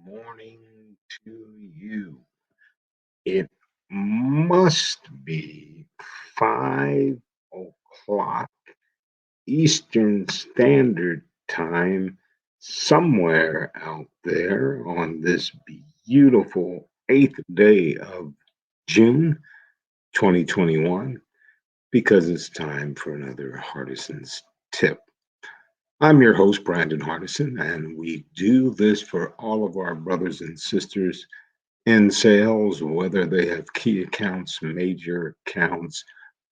morning to you. It must be 5 o'clock Eastern Standard Time somewhere out there on this beautiful 8th day of June 2021 because it's time for another Hardison'S tip. I'm your host, Brandon Hardison, and we do this for all of our brothers and sisters in sales, whether they have key accounts, major accounts,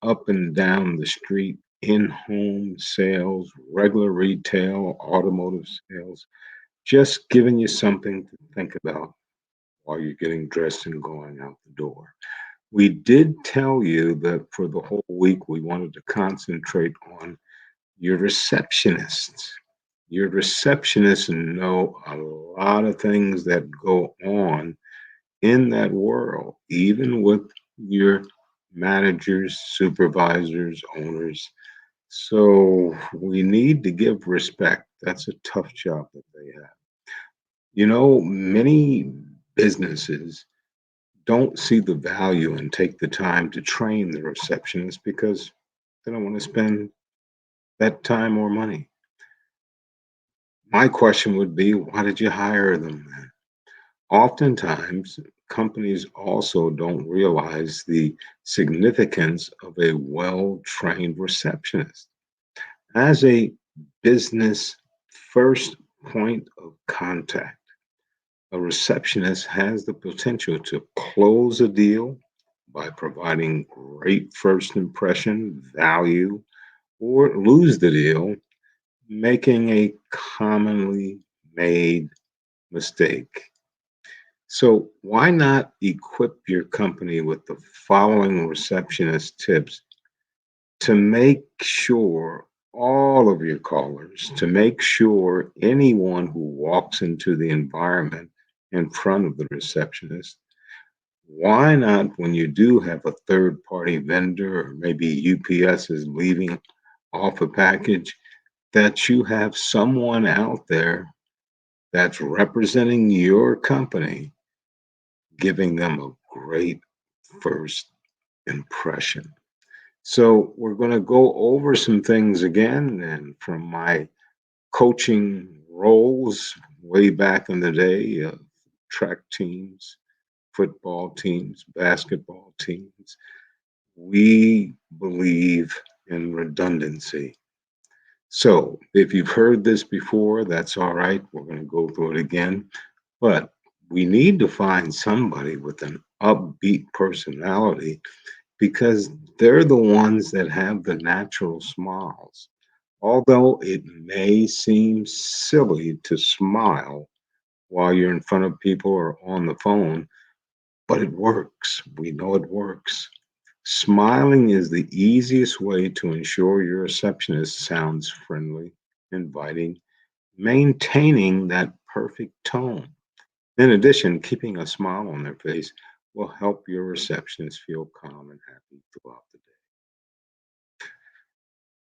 up and down the street, in home sales, regular retail, automotive sales, just giving you something to think about while you're getting dressed and going out the door. We did tell you that for the whole week we wanted to concentrate on your receptionists. Your receptionists know a lot of things that go on in that world, even with your managers, supervisors, owners. So we need to give respect. That's a tough job that they have. Many businesses don't see the value and take the time to train the receptionist because they don't want to spend that time or money. My question would be, why did you hire them then? Oftentimes, companies also don't realize the significance of a well trained receptionist. As a business first point of contact, a receptionist has the potential to close a deal by providing great first impression, value, or lose the deal, making a commonly made mistake. So, why not equip your company with the following receptionist tips to make sure all of your callers, to make sure anyone who walks into the environment in front of the receptionist, why not, when you do have a third party vendor or maybe UPS is leaving off a package, that you have someone out there that's representing your company giving them a great first impression. So, we're going to go over some things again. And from my coaching roles way back in the day, track teams, football teams, basketball teams, we believe in redundancy. So, if you've heard this before, that's all right. We're going to go through it again. But we need to find somebody with an upbeat personality because they're the ones that have the natural smiles. Although it may seem silly to smile while you're in front of people or on the phone, but it works. We know it works. Smiling is the easiest way to ensure your receptionist sounds friendly, inviting, maintaining that perfect tone. In addition, keeping a smile on their face will help your receptionist feel calm and happy throughout the day.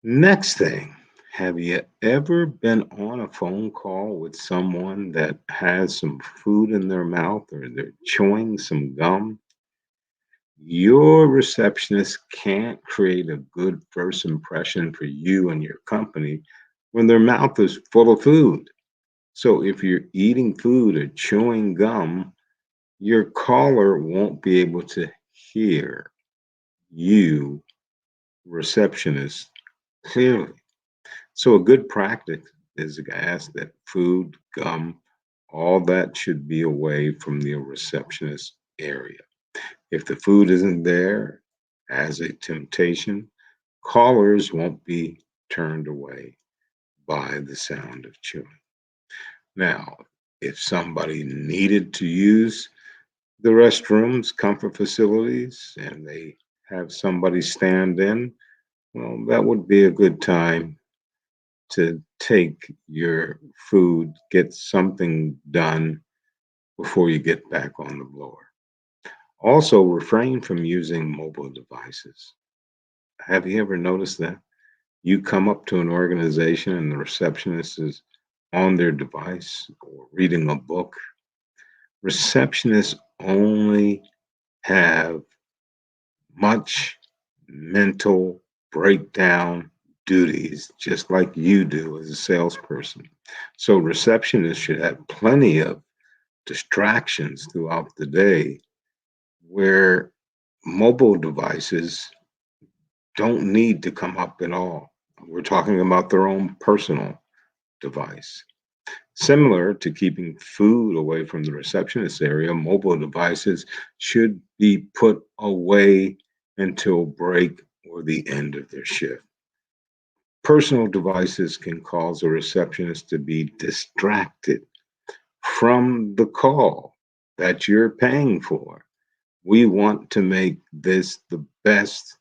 Next thing, have you ever been on a phone call with someone that has some food in their mouth or they're chewing some gum? Your receptionist can't create a good first impression for you and your company when their mouth is full of food. So if you're eating food or chewing gum, your caller won't be able to hear you, receptionist, clearly. So a good practice is to ask that food, gum, all that should be away from the receptionist area. If the food isn't there as a temptation, callers won't be turned away by the sound of chewing. Now, if somebody needed to use the restrooms, comfort facilities, and they have somebody stand in, well, that would be a good time to take your food, get something done before you get back on the blower. Also, refrain from using mobile devices. Have you ever noticed that? You come up to an organization and the receptionist is on their device or reading a book. Receptionists only have much mental breakdown duties, just like you do as a salesperson. So, receptionists should have plenty of distractions throughout the day where mobile devices don't need to come up at all. We're talking about their own personal device. Similar to keeping food away from the receptionist area, mobile devices should be put away until break or the end of their shift. Personal devices can cause a receptionist to be distracted from the call that you're paying for. We want to make this the best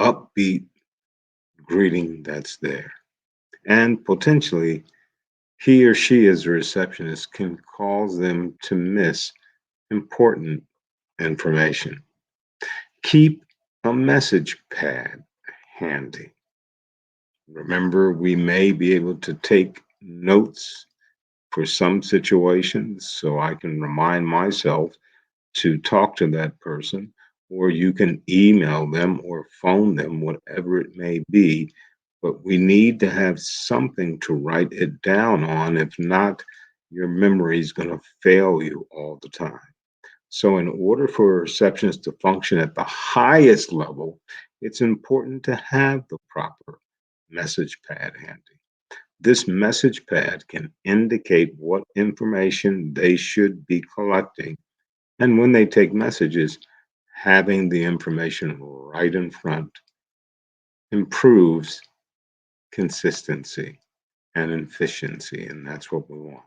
upbeat greeting that's there. And potentially, he or she, as a receptionist, can cause them to miss important information. Keep a message pad handy. Remember, we may be able to take notes for some situations so I can remind myself to talk to that person, or you can email them or phone them, whatever it may be. But we need to have something to write it down on. If not, your memory is going to fail you all the time. So, in order for a receptionist to function at the highest level, it's important to have the proper message pad handy. This message pad can indicate what information they should be collecting, and when they take messages, having the information right in front improves consistency and efficiency, and that's what we want.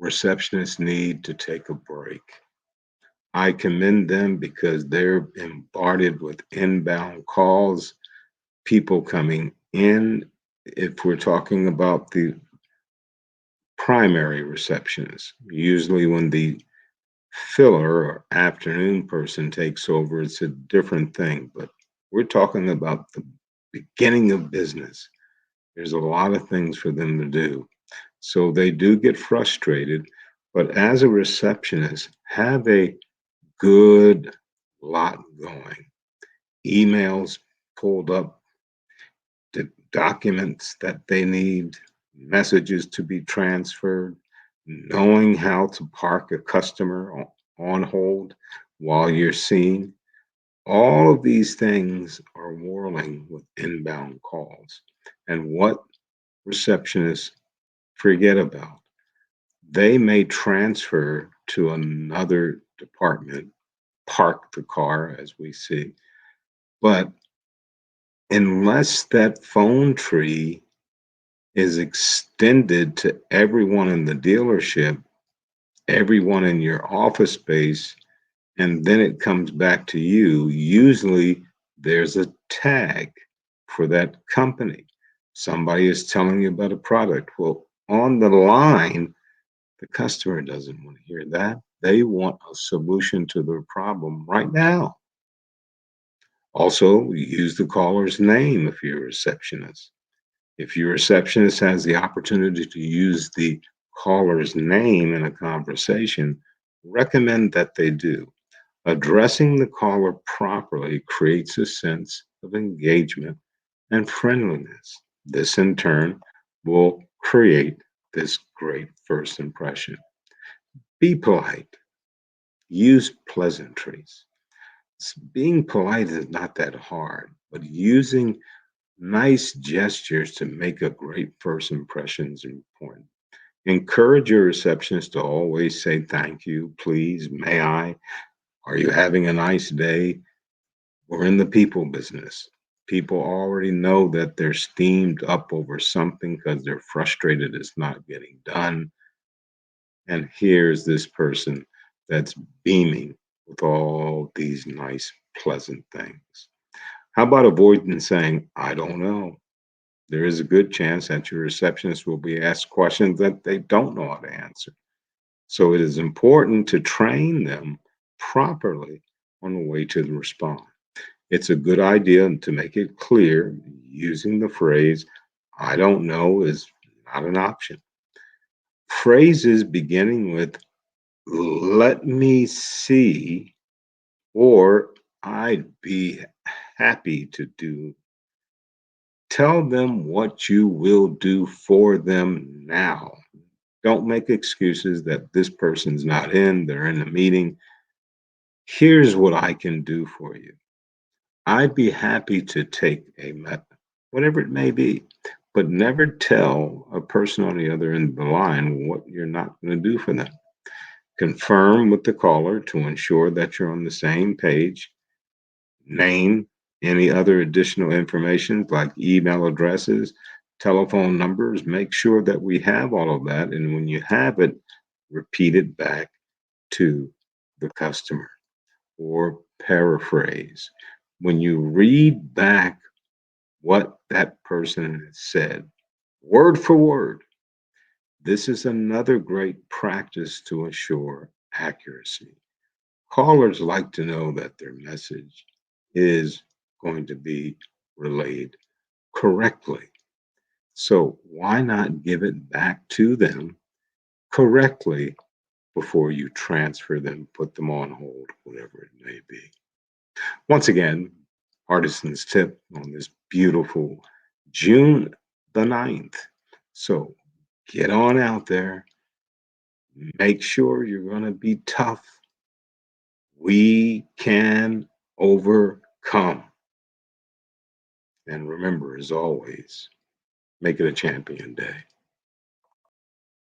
Receptionists need to take a break. I commend them because they're bombarded with inbound calls, people coming in. If we're talking about the primary receptionist, usually when the filler or afternoon person takes over, it's a different thing. But we're talking about the beginning of business. There's a lot of things for them to do. So they do get frustrated. But as a receptionist, have a good lot going. Emails pulled up, the documents that they need, messages to be transferred, knowing how to park a customer on hold while you're seeing. All of these things are whirling with inbound calls. And what receptionists forget about, they may transfer to another department, park the car as we see, but unless that phone tree is extended to everyone in the dealership, everyone in your office space, and then it comes back to you. Usually there's a tag for that company. Somebody is telling you about a product. Well, on the line, the customer doesn't want to hear that. They want a solution to their problem right now. Also, use the caller's name if you're a receptionist. If your receptionist has the opportunity to use the caller's name in a conversation, recommend that they do. Addressing the caller properly creates a sense of engagement and friendliness. This, in turn, will create this great first impression. Be polite, use pleasantries. Being polite is not that hard, but using nice gestures to make a great first impression is important. Encourage your receptionist to always say thank you, please, may I, are you having a nice day? We're in the people business. People already know that they're steamed up over something because they're frustrated it's not getting done. And here's this person that's beaming with all these nice, pleasant things. How about avoiding saying, I don't know? There is a good chance that your receptionist will be asked questions that they don't know how to answer. So it is important to train them properly on the way to the response. It's a good idea to make it clear using the phrase, I don't know is not an option. Phrases beginning with Let me see, or I'd be happy to do. Tell them what you will do for them now. Don't make excuses that this person's not in, they're in a meeting. Here's what I can do for you. I'd be happy to take whatever it may be, but never tell a person on the other end of the line what you're not going to do for them. Confirm with the caller to ensure that you're on the same page. Name any other additional information like email addresses, telephone numbers. Make sure that we have all of that. And when you have it, repeat it back to the customer or paraphrase. When you read back what that person has said, word for word, this is another great practice to ensure accuracy. Callers like to know that their message is going to be relayed correctly. So why not give it back to them correctly before you transfer them, put them on hold, whatever it may be? Once again, Hardison's tip on this beautiful June the 9th. So get on out there, make sure you're going to be tough. We can overcome. And remember, as always, make it a champion day.